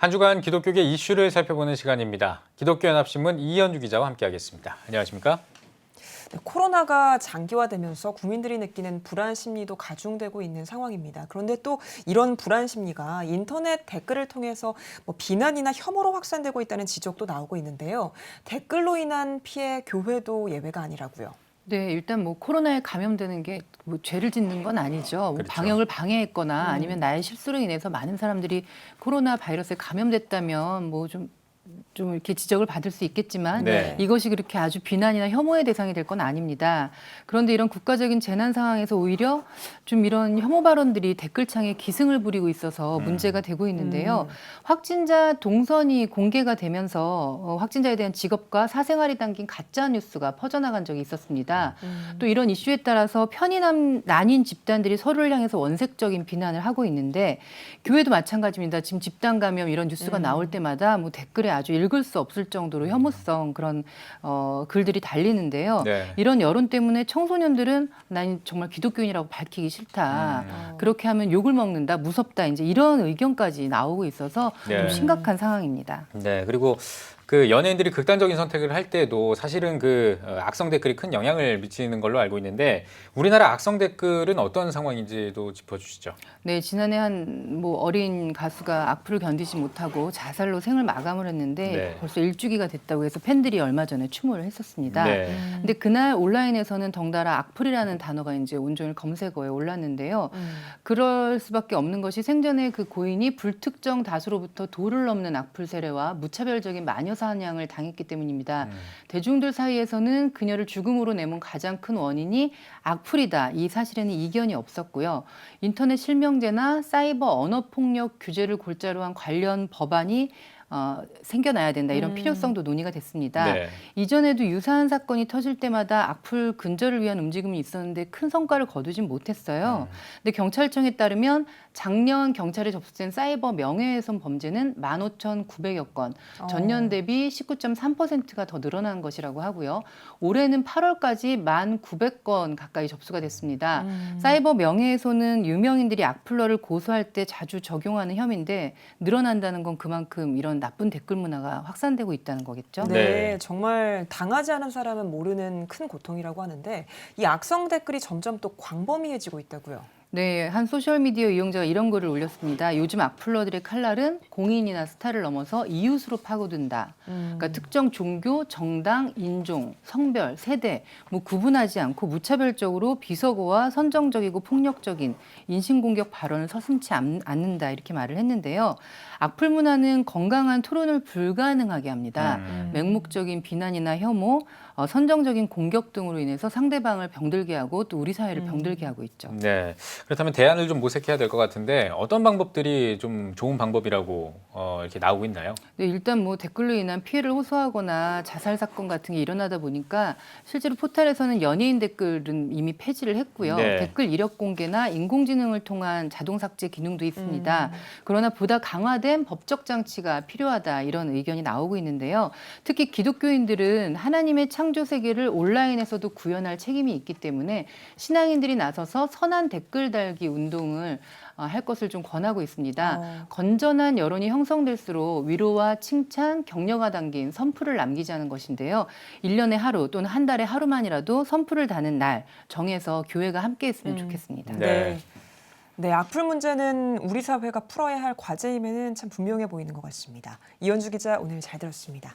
한 주간 기독교계 이슈를 살펴보는 시간입니다. 기독교연합신문 이현주 기자와 함께하겠습니다. 안녕하십니까? 네, 코로나가 장기화되면서 국민들이 느끼는 불안 심리도 가중되고 있는 상황입니다. 그런데 또 이런 불안 심리가 인터넷 댓글을 통해서 비난이나 혐오로 확산되고 있다는 지적도 나오고 있는데요. 댓글로 인한 피해 교회도 예외가 아니라고요. 네, 일단 코로나에 감염되는 게 죄를 짓는 건 아니죠. 그렇죠. 방역을 방해했거나 아니면 나의 실수로 인해서 많은 사람들이 코로나 바이러스에 감염됐다면 좀 이렇게 지적을 받을 수 있겠지만 네. 이것이 그렇게 아주 비난이나 혐오의 대상이 될 건 아닙니다. 그런데 이런 국가적인 재난 상황에서 오히려 좀 이런 혐오 발언들이 댓글창에 기승을 부리고 있어서 문제가 되고 있는데요. 확진자 동선이 공개가 되면서 확진자에 대한 직업과 사생활이 담긴 가짜 뉴스가 퍼져나간 적이 있었습니다. 또 이런 이슈에 따라서 편이 나뉜 집단들이 서로를 향해서 원색적인 비난을 하고 있는데 교회도 마찬가지입니다. 지금 집단 감염 이런 뉴스가 나올 때마다 댓글에 아주 읽을 수 없을 정도로 혐오성 그런 글들이 달리는데요. 네. 이런 여론 때문에 청소년들은 난 정말 기독교인이라고 밝히기 싫다. 그렇게 하면 욕을 먹는다, 무섭다. 이제 이런 의견까지 나오고 있어서 네. 좀 심각한 상황입니다. 네, 그리고 그 연예인들이 극단적인 선택을 할 때도 사실은 그 악성 댓글이 큰 영향을 미치는 걸로 알고 있는데 우리나라 악성 댓글은 어떤 상황인지도 짚어주시죠. 네, 지난해 한 어린 가수가 악플을 견디지 못하고 자살로 생을 마감을 했는데 네. 벌써 일주기가 됐다고 해서 팬들이 얼마 전에 추모를 했었습니다. 네. 근데 그날 온라인에서는 덩달아 악플이라는 단어가 이제 온종일 검색어에 올랐는데요. 그럴 수밖에 없는 것이 생전에 그 고인이 불특정 다수로부터 도를 넘는 악플 세례와 무차별적인 마녀 사냥을 당했기 때문입니다. 대중들 사이에서는 그녀를 죽음으로 내몬 가장 큰 원인이 악플이다. 이 사실에는 이견이 없었고요. 인터넷 실명제나 사이버 언어폭력 규제를 골자로 한 관련 법안이 생겨나야 된다. 이런 필요성도 논의가 됐습니다. 네. 이전에도 유사한 사건이 터질 때마다 악플 근절을 위한 움직임이 있었는데 큰 성과를 거두진 못했어요. 근데 경찰청에 따르면 작년 경찰에 접수된 사이버 명예훼손 범죄는 15,900여 건, 전년 대비 19.3%가 더 늘어난 것이라고 하고요. 올해는 8월까지 1,900건 가까이 접수가 됐습니다. 사이버 명예훼손은 유명인들이 악플러를 고소할 때 자주 적용하는 혐의인데 늘어난다는 건 그만큼 이런 나쁜 댓글 문화가 확산되고 있다는 거겠죠. 네, 네. 정말 당하지 않은 사람은 모르는 큰 고통이라고 하는데 이 악성 댓글이 점점 또 광범위해지고 있다고요. 네, 한 소셜미디어 이용자가 이런 글을 올렸습니다. 요즘 악플러들의 칼날은 공인이나 스타를 넘어서 이웃으로 파고든다. 그러니까 특정 종교, 정당, 인종, 성별, 세대 구분하지 않고 무차별적으로 비서고와 선정적이고 폭력적인 인신공격 발언을 서슴지 않는다 이렇게 말을 했는데요. 악플 문화는 건강한 토론을 불가능하게 합니다. 맹목적인 비난이나 혐오, 선정적인 공격 등으로 인해서 상대방을 병들게 하고 또 우리 사회를 병들게 하고 있죠. 네. 그렇다면 대안을 좀 모색해야 될 것 같은데 어떤 방법들이 좀 좋은 방법이라고 이렇게 나오고 있나요? 네, 일단 댓글로 인한 피해를 호소하거나 자살 사건 같은 게 일어나다 보니까 실제로 포털에서는 연예인 댓글은 이미 폐지를 했고요. 네. 댓글 이력 공개나 인공지능을 통한 자동 삭제 기능도 있습니다. 그러나 보다 강화된 법적 장치가 필요하다 이런 의견이 나오고 있는데요. 특히 기독교인들은 하나님의 창조 세계를 온라인에서도 구현할 책임이 있기 때문에 신앙인들이 나서서 선한 댓글 달기 운동을 할 것을 좀 권하고 있습니다. 건전한 여론이 형성될수록 위로와 칭찬, 격려가 담긴 선풀을 남기자는 것인데요. 1년에 하루 또는 한 달에 하루만이라도 선풀을 다는 날 정해서 교회가 함께 했으면 좋겠습니다. 네. 네, 악플 문제는 우리 사회가 풀어야 할 과제임에는 참 분명해 보이는 것 같습니다. 이현주 기자 오늘 잘 들었습니다.